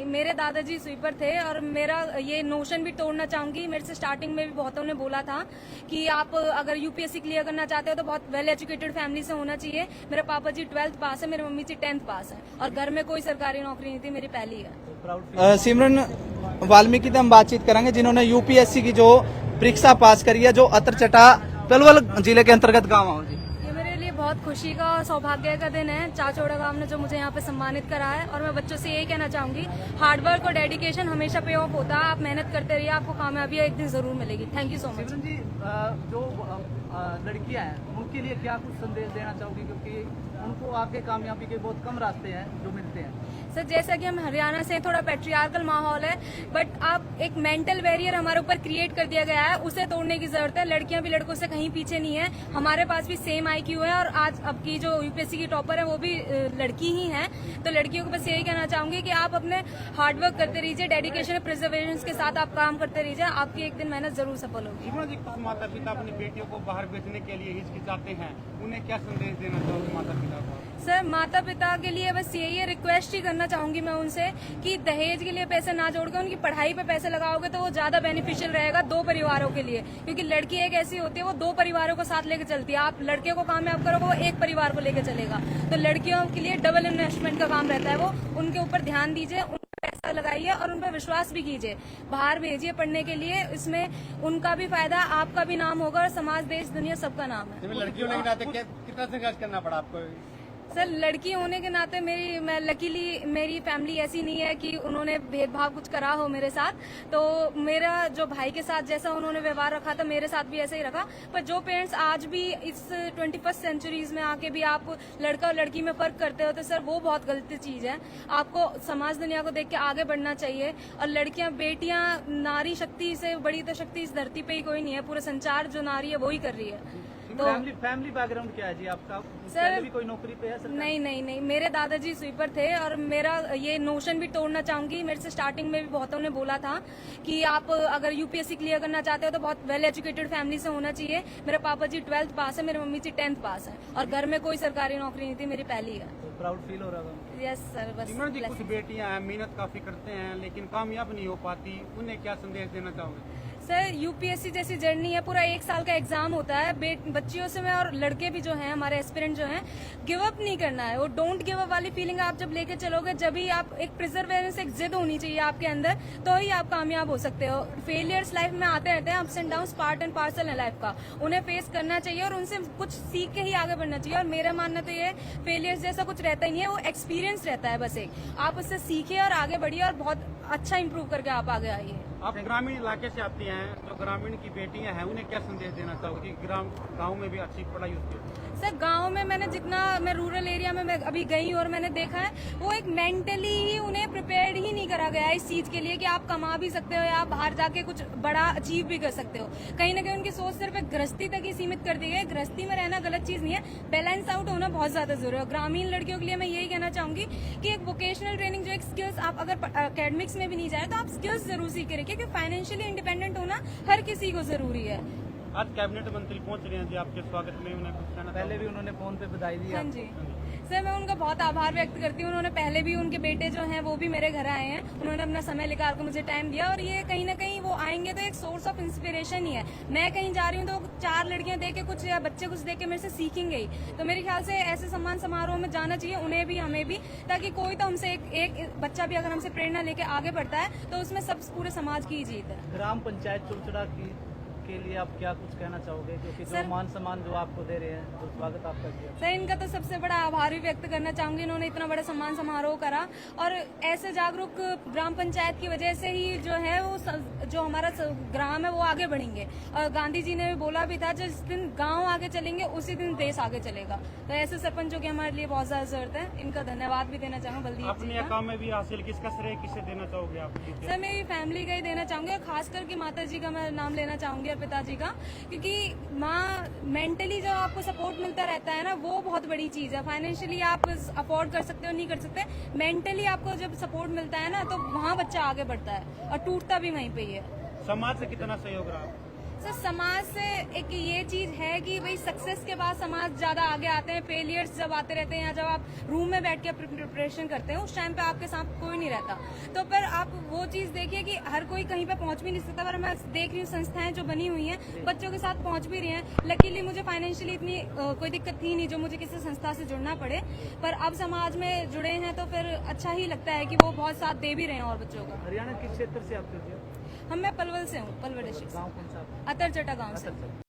मेरे दादाजी स्वीपर थे और मेरा ये नोशन भी तोड़ना चाहूंगी। मेरे से स्टार्टिंग में भी बहुतों ने बोला था कि आप अगर यूपीएससी क्लियर करना चाहते हो तो बहुत वेल एजुकेटेड फैमिली से होना चाहिए। मेरे पापा जी 12th पास है, मेरी मम्मी जी 10th पास है और घर में कोई सरकारी नौकरी नहीं थी, मेरी पहली है। सिमरन वाल्मीकि से हम बातचीत करेंगे जिन्होंने यूपीएससी की जो परीक्षा पास करी है, जो अतरचटा पलवल जिले के अंतर्गत गाँव है। ये मेरे लिए बहुत खुशी का और सौभाग्य का दिन है। चाचौड़ा गांव ने जो मुझे यहाँ पे सम्मानित करा है और मैं बच्चों से यही कहना चाहूंगी, हार्डवर्क और डेडिकेशन हमेशा पे ऑफ होता है। आप मेहनत करते रहिए, आपको कामयाबी एक दिन जरूर मिलेगी। Thank you so much. Simran ji, जो लड़कियां हैं उनके लिए क्या कुछ संदेश देना चाहोगी, क्योंकि उनको आगे कामयाबी के बहुत कम रास्ते हैं जो मिलते हैं। सर जैसा कि हम हरियाणा से, थोड़ा पेट्रियार्कल माहौल है, बट आप एक मेंटल बैरियर हमारे ऊपर क्रिएट कर दिया गया है, उसे तोड़ने की जरूरत है। लड़कियां भी लड़कों से कहीं पीछे नहीं है, हमारे पास भी सेम IQ है और आज अब की जो यूपीएससी की टॉपर है वो भी लड़की ही है। तो लड़कियों को बस यही कहना चाहूंगी कि आप अपने हार्डवर्क करते रहिए, डेडिकेशन प्रिजर्वेशन के साथ आप काम करते रहिए, आपकी एक दिन मेहनत जरूर सफल होगी। कुछ माता पिता अपनी बेटियों को बाहर भेजने के लिए हिचकिचाते हैं, उन्हें क्या संदेश देना चाहोगे माता पिता को? सर माता पिता के लिए बस यही है, रिक्वेस्ट ही करना चाहूंगी मैं उनसे कि दहेज के लिए पैसे ना जोड़ के उनकी पढ़ाई पे पैसे लगाओगे तो वो ज्यादा बेनिफिशियल रहेगा दो परिवारों के लिए, क्योंकि लड़की एक ऐसी होती है वो दो परिवारों को साथ लेके चलती है। आप लड़के को कामयाब करोगे वो एक परिवार को लेके चलेगा, तो लड़कियों के लिए डबल इन्वेस्टमेंट का काम रहता है। वो उनके ऊपर ध्यान दीजिए, उन पैसा लगाइए और उन पर विश्वास भी कीजिए, बाहर भेजिए पढ़ने के लिए। इसमें उनका भी फायदा, आपका भी नाम होगा और समाज देश दुनिया सबका नाम है। लड़की होने के नाते कितना संघर्ष करना पड़ा आपको? सर लड़की होने के नाते मैं लकीली मेरी फैमिली ऐसी नहीं है कि उन्होंने भेदभाव कुछ करा हो मेरे साथ। तो मेरा जो भाई के साथ जैसा उन्होंने व्यवहार रखा था मेरे साथ भी ऐसा ही रखा। पर जो पेरेंट्स आज भी इस 21st सेंचुरीज में आके भी आप लड़का और लड़की में फर्क करते हो तो सर वो बहुत गलत चीज है। आपको समाज दुनिया को देख के आगे बढ़ना चाहिए। और लड़कियां, बेटियां, नारी शक्ति से बड़ी तो शक्ति इस धरती पे ही कोई नहीं है। पूरा संचार जो नारी है वो ही कर रही है। तो फैमिली बैकग्राउंड क्या है जी आपका? सर भी कोई नौकरी पे है सर? नहीं, मेरे दादाजी स्वीपर थे और मेरा ये नोशन भी तोड़ना चाहूंगी। मेरे से स्टार्टिंग में भी बहुतों ने बोला था कि आप अगर यूपीएससी क्लियर करना चाहते हो तो बहुत वेल एजुकेटेड फैमिली से होना चाहिए। मेरे पापा जी 12th पास है, मेरी मम्मी जी 10th पास है और घर में कोई सरकारी नौकरी नहीं थी, मेरी पहली है। तो प्राउड फील हो रहा है? Yes sir. बस जी, कुछ बेटियां हैं मेहनत काफी करते हैं लेकिन कामयाब नहीं हो पाती, उन्हें क्या संदेश देना चाहोगे? सर यूपीएससी जैसी जर्नी है, पूरा 1 साल का एग्जाम होता है। बच्चियों से में और लड़के भी जो हैं हमारे एस्पिरेंट जो हैं, गिव अप नहीं करना है। वो डोंट गिव अप वाली फीलिंग आप जब लेके चलोगे, जब ही आप एक प्रिजर्वेरेंस, एक जिद होनी चाहिए आपके अंदर, तो ही आप कामयाब हो सकते हो। फेलियर्स लाइफ में आते रहते हैं, ups and downs part and parcel है लाइफ का, उन्हें फेस करना चाहिए और उनसे कुछ सीख के ही आगे बढ़ना चाहिए। और मेरा मानना तो ये, फेलियर्स जैसा कुछ रहता ही नहीं है, वो एक्सपीरियंस रहता है बस एक। आप उससे सीखिए और आगे बढ़िए और बहुत अच्छा इंप्रूव करके आप आगे आइए। आप ग्रामीण इलाके से आती हैं, जो ग्रामीण की बेटियां हैं उन्हें क्या संदेश देना चाहोगे कि गांव में भी अच्छी पढ़ाई होती है? सर गांव में मैं रूरल एरिया में मैं अभी गई और मैंने देखा है, वो एक मेंटली ही उन्हें प्रिपेयर्ड ही नहीं करा गया है इस चीज के लिए कि आप कमा भी सकते हो या आप बाहर जाके कुछ बड़ा अचीव भी कर सकते हो। कहीं ना कहीं उनकी सोच सिर्फ एक गृहस्थी तक ही सीमित कर दी गई है। गृहस्थी में रहना गलत चीज नहीं है, बैलेंस आउट होना बहुत ज्यादा जरूरी है। ग्रामीण लड़कियों के लिए मैं यही कहना चाहूंगी कि एक वोकेशनल ट्रेनिंग, जो एक स्किल्स, आप अगर अकेडमिक्स में भी नहीं जाए तो आप स्किल्स जरूर सीख के रखिए, क्योंकि फाइनेंशियली इंडिपेंडेंट होना हर किसी को जरूरी है। आज कैबिनेट मंत्री पहुंच रहे हैं जी आपके स्वागत में, उन्हें कुछ कहना? पहले भी उन्होंने फोन पे बधाई दी। हाँ जी सर, मैं उनका बहुत आभार व्यक्त करती हूँ। उन्होंने पहले भी, उनके बेटे जो हैं वो भी मेरे घर आए हैं, उन्होंने अपना समय निकाल कर मुझे टाइम दिया। और ये कहीं ना कहीं वो आएंगे तो एक सोर्स ऑफ इंस्पिरेशन ही है। मैं कहीं जा रही हूँ तो 4 लड़कियां देख के कुछ, या बच्चे कुछ देख के मेरे से सीखेंगे ही। तो मेरे ख्याल से ऐसे सम्मान समारोह में जाना चाहिए, उन्हें भी हमें भी, ताकि कोई तो हमसे एक बच्चा भी अगर हमसे प्रेरणा लेके आगे बढ़ता है तो उसमें सब पूरे समाज की जीत है। ग्राम पंचायत चुरचुड़ा के लिए आप क्या कुछ कहना चाहोगे, क्योंकि जो मान सम्मान जो आपको दे रहे हैं, जो स्वागत आपका किया? सर इनका तो सबसे बड़ा आभार भी व्यक्त करना चाहूंगी, इन्होंने इतना बड़ा सम्मान समारोह करा। और ऐसे जागरूक ग्राम पंचायत की वजह से ही जो है वो जो हमारा ग्राम है वो आगे बढ़ेंगे। और गांधी जी ने भी बोला भी था, जिस दिन गांव आगे चलेंगे उसी दिन देश आगे चलेगा। तो ऐसे सरपंचों की हमारे लिए बहुत ज्यादा जरूरत है। इनका धन्यवाद भी देना चाहूंगा बल्दीप जी अपने का। काम में भी हासिल किसका श्रेय किसे देना चाहोगे आप? सर मेरी फैमिली का ही देना चाहूंगी, खास करके माता जी का मैं नाम लेना चाहूंगी और पिताजी का, क्योंकि माँ मेंटली जो आपको सपोर्ट मिलता रहता है ना, वो बहुत बड़ी चीज है। फाइनेंशियली आप अफोर्ड कर सकते हो, नहीं कर सकते, मेंटली आपको जब सपोर्ट मिलता है ना तो वहाँ बच्चा आगे बढ़ता है और टूटता भी वहीं पे ही है। समाज से कितना सहयोग रहा? सर समाज से एक ये चीज है कि भाई सक्सेस के बाद समाज ज्यादा आगे आते हैं, फेलियर्स जब आते रहते हैं या जब आप रूम में बैठ के प्रिपरेशन करते हैं उस टाइम पे आपके साथ कोई नहीं रहता। तो पर आप वो चीज देखिए कि हर कोई कहीं पे पहुंच भी नहीं सकता, पर मैं देख रही हूँ संस्थाएं जो बनी हुई हैं बच्चों के साथ पहुंच भी रही हैं। लकीली मुझे फाइनेंशियली इतनी कोई दिक्कत थी नहीं जो मुझे किसी संस्था से जुड़ना पड़े, पर अब समाज में जुड़े हैं तो फिर अच्छा ही लगता है कि वो बहुत साथ दे भी रहे हैं और बच्चों का। हरियाणा किस क्षेत्र से आप थे? मैं पलवल से हूँ, पलवल डिस्ट्रिक्ट गाँव कौन सा? अतरचटा गाँव से। अच्छा।